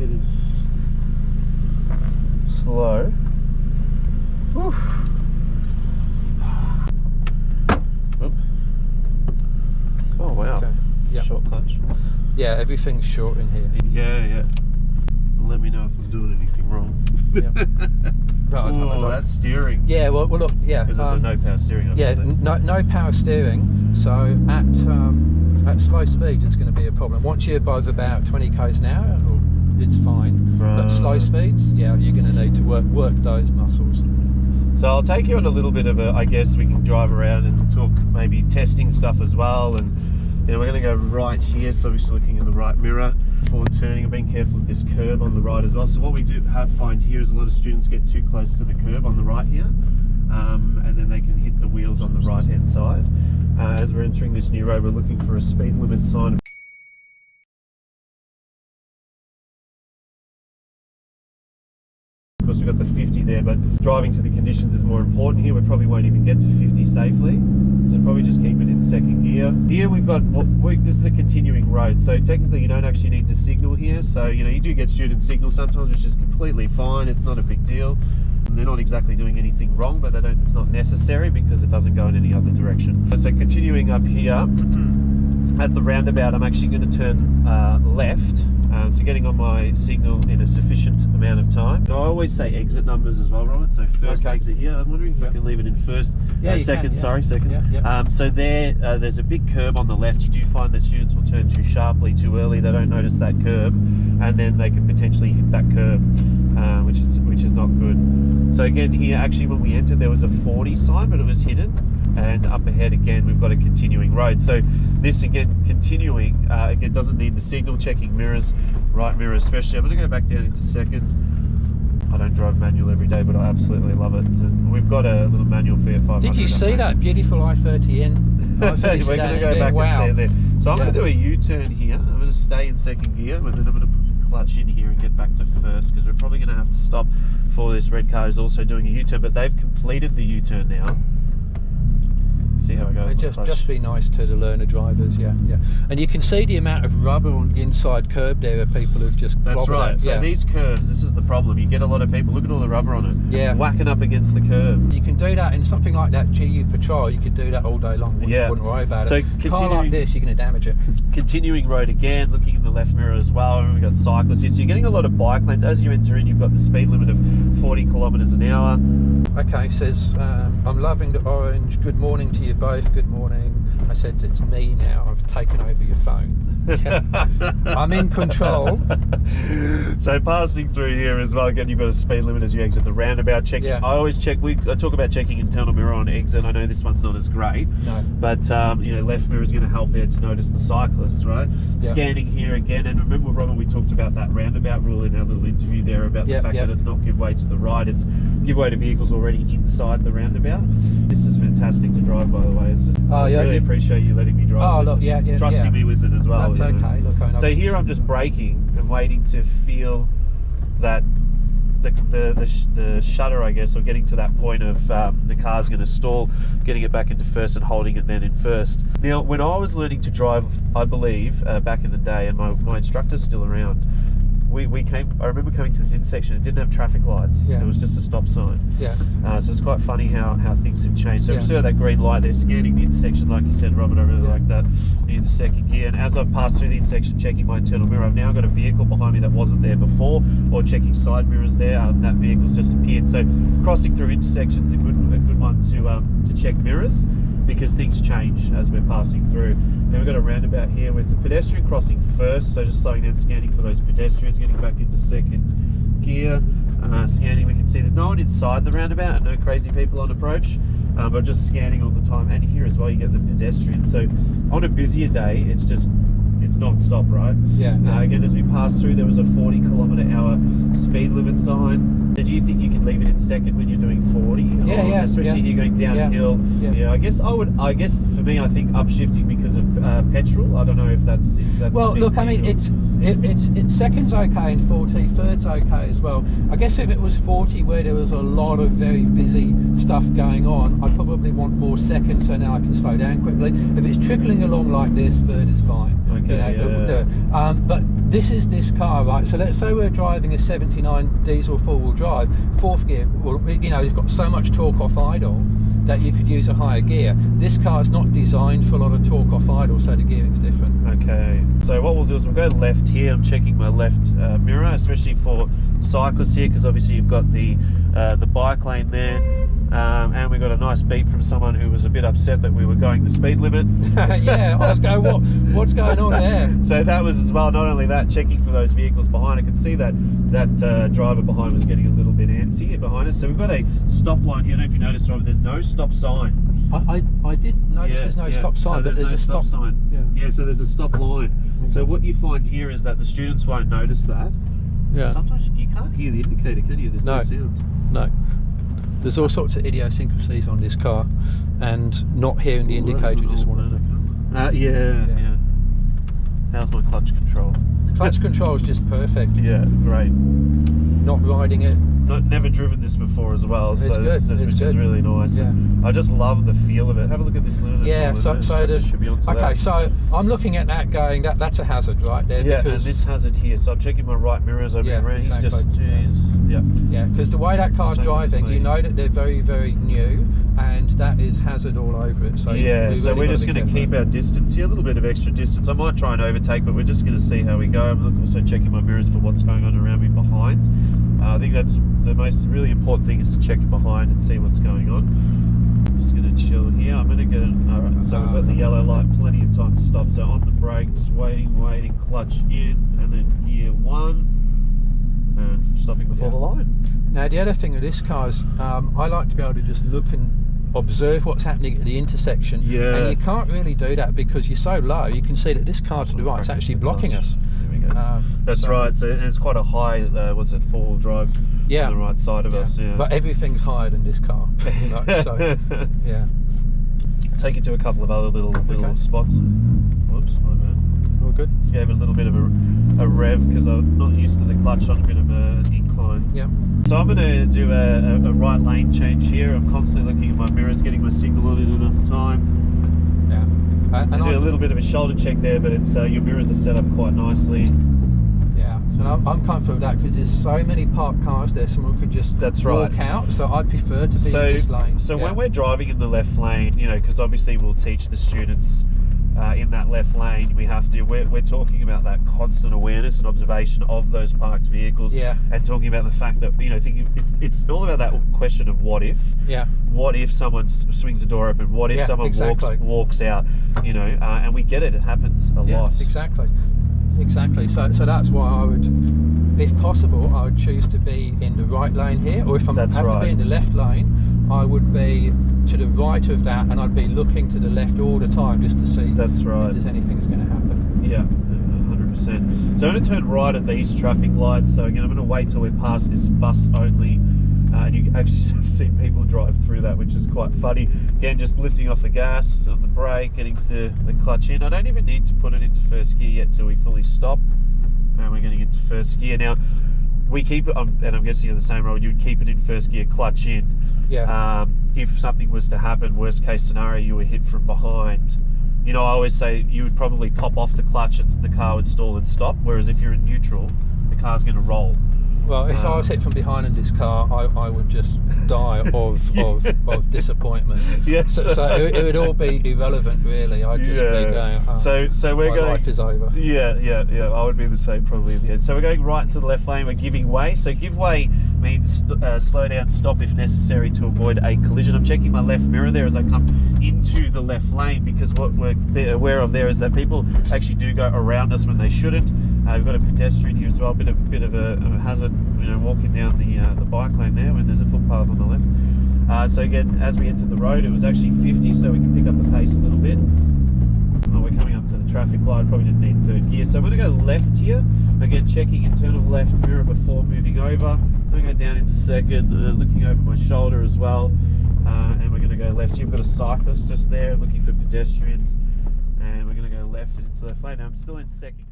bit of slow. Whew. Oh wow. Okay. Yep. Short clutch. Yeah, everything's short in here. Yeah. Let me know if I'm doing anything wrong. Yep. Oh, that's steering. Yeah, well look, yeah. Because of the no power steering, obviously. Yeah, no power steering. So at slow speed, it's going to be a problem. Once you're above about 20 k's an hour, it's fine. Right. But slow speeds, yeah, you're going to need to work those muscles. So I'll take you on a little bit of a, I guess we can drive around and talk maybe testing stuff as well. And you know, we're going to go right here, so obviously looking in the right mirror before turning and being careful of this curb on the right as well. So what we do find here is a lot of students get too close to the curb on the right here, and then they can hit the wheels on the right hand side. As we're entering this new road, we're looking for a speed limit sign. Of course, we've got the 50 there, but driving to the conditions is more important here. We probably won't even get to 50 safely, so probably just keep it in second gear. Here we've got, this is a continuing road, so technically you don't actually need to signal here. So you know, you do get student signal sometimes, which is completely fine. It's not a big deal. And they're not exactly doing anything wrong, but it's not necessary because it doesn't go in any other direction. So continuing up here at the roundabout, I'm actually going to turn left. So getting on my signal in a sufficient amount of time. And I always say exit numbers as well, Robert. So first exit here. I'm wondering if I can leave it in first. Yeah, second. Sorry, second. Yeah. So there's a big curb on the left. You do find that students will turn too sharply, too early. They don't notice that curb, and then they can potentially hit that curb, which is not good. So again, here actually when we entered there was a 40 sign, but it was hidden. And up ahead again we've got a continuing road. So this again continuing, again doesn't need the signal, checking mirrors, right mirror especially. I'm going to go back down into second. I don't drive manual every day, but I absolutely love it. And we've got a little manual Fiat 500. Did you see that beautiful I-30N? We're going to go back and see it there. So I'm going to do a U-turn here. I'm going to stay in second gear, but then I'm going to put the clutch in here and get back to first, because we're probably going to have to stop for this red car is also doing a U-turn, but they've completed the U-turn now. See how I go. Just be nice to the learner drivers, yeah. And you can see the amount of rubber on the inside curb there where people have just That's right. So these curbs, this is the problem. You get a lot of people, look at all the rubber on it. Yeah. Whacking up against the curb. You can do that in something like that GU Patrol, you could do that all day long. Wouldn't worry about it. Car like this, you're going to damage it. Continuing road again, looking in the left mirror as well. We've got cyclists here. So you're getting a lot of bike lanes. As you enter in, you've got the speed limit of 40 kilometres an hour. Okay, says, I'm loving the orange. Good morning to you both. Good morning. I said, it's me now. I've taken over your phone. I'm in control. So passing through here as well, again, you've got a speed limit as you exit the roundabout. Checking. Yeah. I always check. I talk about checking internal mirror on exit. I know this one's not as great. No. But you know, left mirror is going to help there to notice the cyclists, right? Yeah. Scanning here again, and remember, Robert, we talked about that roundabout rule in our little interview there about the fact that it's not give way to the right; it's give way to vehicles already inside the roundabout. This is fantastic to drive, by the way. It's just, I really appreciate you letting me drive. Oh, look, trusting me with it as well. That's okay. Look, so here I'm just braking and waiting to feel that the shutter, I guess, or getting to that point of the car's going to stall, getting it back into first and holding it then in first. Now, when I was learning to drive, I believe, back in the day, and my instructor's still around, I remember coming to this intersection, it didn't have traffic lights. Yeah. It was just a stop sign. Yeah. So it's quite funny how things have changed. So we still have that green light there, scanning the intersection, like you said, Robert, I really like that, into second gear. And as I've passed through the intersection, checking my internal mirror, I've now got a vehicle behind me that wasn't there before, or checking side mirrors there, that vehicle's just appeared. So crossing through intersections is a good one to check mirrors, because things change as we're passing through. Now we've got a roundabout here with the pedestrian crossing first, so just slowing down, scanning for those pedestrians, getting back into second gear, scanning. We can see there's no one inside the roundabout and no crazy people on approach, but just scanning all the time. And here as well you get the pedestrians. So on a busier day, it's non-stop, right? Yeah. Again, as we pass through, there was a 40 kilometre/hour speed limit sign. Did you think you could leave it in second when you're doing 40? Yeah. Especially here going downhill. Yeah. I guess for me, I think upshifting because of petrol. I don't know if that's well, look, I mean, it's second's okay and 40, third's okay as well. I guess if it was 40 where there was a lot of very busy stuff going on, I probably want more seconds, so now I can slow down quickly. If it's trickling along like this, third is fine. Okay. But this is this car, right? So let's say we're driving a 79 diesel four-wheel drive, fourth gear, you know, it's got so much torque off idle that you could use a higher gear. This car is not designed for a lot of torque off idle, so the gearing's different. Okay, so what we'll do is we'll go left here. I'm checking my left mirror, especially for cyclists here, because obviously you've got the bike lane there, and we got a nice beep from someone who was a bit upset that we were going the speed limit. Yeah, I was going, what's going on there? So that was as well. Not only that, checking for those vehicles behind. I could see that driver behind was getting a little bit antsy behind us. So we've got a stop line here. I don't know if you noticed, Robert, there's no stop sign. I did notice there's no stop sign, so but there's no a stop sign. Yeah, so there's a stop line. Okay. So what you find here is that the students won't notice that. Yeah. Sometimes you can't hear the indicator, can you? There's no sound. No. There's all sorts of idiosyncrasies on this car, and not hearing the indicator just one of them. Yeah. How's my clutch control? The clutch control is just perfect. Yeah, great. Not riding it. Never driven this before as well, so it's good. which is really nice. Yeah. I just love the feel of it. Have a look at this little. Yeah, so I'm looking at that going, that's a hazard right there. Yeah, because and this hazard here. So I'm checking my right mirror as I'm around. Exactly. He's just, geez. Yeah, because the way that car's driving, you know that they're very, very new, and that is hazard all over it. So so we're just going to keep our distance here, a little bit of extra distance. I might try and overtake, but we're just going to see how we go. I'm also checking my mirrors for what's going on around me behind. I think that's the most really important thing, is to check behind and see what's going on. I'm just going to chill here. I'm going to get alright, so we've got the yellow light, plenty of time to stop. So on the brake, just waiting, clutch in, and then gear 1, and stopping before the line. Now the other thing with this car is, I like to be able to just look and observe what's happening at the intersection, and you can't really do that because you're so low. You can see that this car to the right is actually blocking us. There we go. That's right. So it's quite a high, what's it, four-wheel drive on the right side of us. Yeah. But everything's higher than this car. You know, so yeah. Take you to a couple of other little spots. Whoops, my bad. All good. Just gave it a little bit of a rev because I'm not used to the clutch on a bit of an incline. Yeah. So I'm going to do a right lane change here. I'm constantly looking at my mirrors, getting my signal on in enough time. Yeah. And do a little bit of a shoulder check there, but it's your mirrors are set up quite nicely. Yeah. So I'm comfortable with that because there's so many parked cars there. Someone could just walk out. So I prefer to be in this lane. So when we're driving in the left lane, you know, because obviously we'll teach the students. In that left lane, we're talking about that constant awareness and observation of those parked vehicles, and talking about the fact that, you know, it's all about that question of what if. Yeah. What if someone swings the door open? What if someone walks out? You know, and we get it. It happens a lot. Exactly. So that's why I would, if possible, I would choose to be in the right lane here, or if I have to be in the left lane, I would be to the right of that, and I'd be looking to the left all the time just to see if there's anything that's going to happen. Yeah, 100%. So I'm going to turn right at these traffic lights. So again, I'm going to wait till we're past this bus only, and you actually see people drive through that, which is quite funny. Again, just lifting off the gas on the brake, getting to the clutch in. I don't even need to put it into first gear yet till we fully stop, and we're getting into first gear now. We keep it, and I'm guessing you're the same road, you would keep it in first gear, clutch in. Yeah. If something was to happen, worst case scenario, you were hit from behind, you know, I always say you would probably pop off the clutch and the car would stall and stop, whereas if you're in neutral, the car's going to roll. Well, if I was hit from behind in this car, I would just die of disappointment. Yes. So it would all be irrelevant, really. I'd just be going, so we're going, life is over. Yeah. I would be the same probably in the end. So we're going right to the left lane. We're giving way. So give way means slow down, stop if necessary to avoid a collision. I'm checking my left mirror there as I come into the left lane, because what we're aware of there is that people actually do go around us when they shouldn't. We've got a pedestrian here as well, a bit of a hazard, you know, walking down the bike lane there when there's a footpath on the left. So again, as we entered the road, it was actually 50, so we can pick up the pace a little bit. We're coming up to the traffic light, probably didn't need third gear. So I'm going to go left here, again checking internal left mirror before moving over. I'm going to go down into second, looking over my shoulder as well, and we're going to go left here. We've got a cyclist just there looking for pedestrians, and we're going to go left into left lane. Now I'm still in second.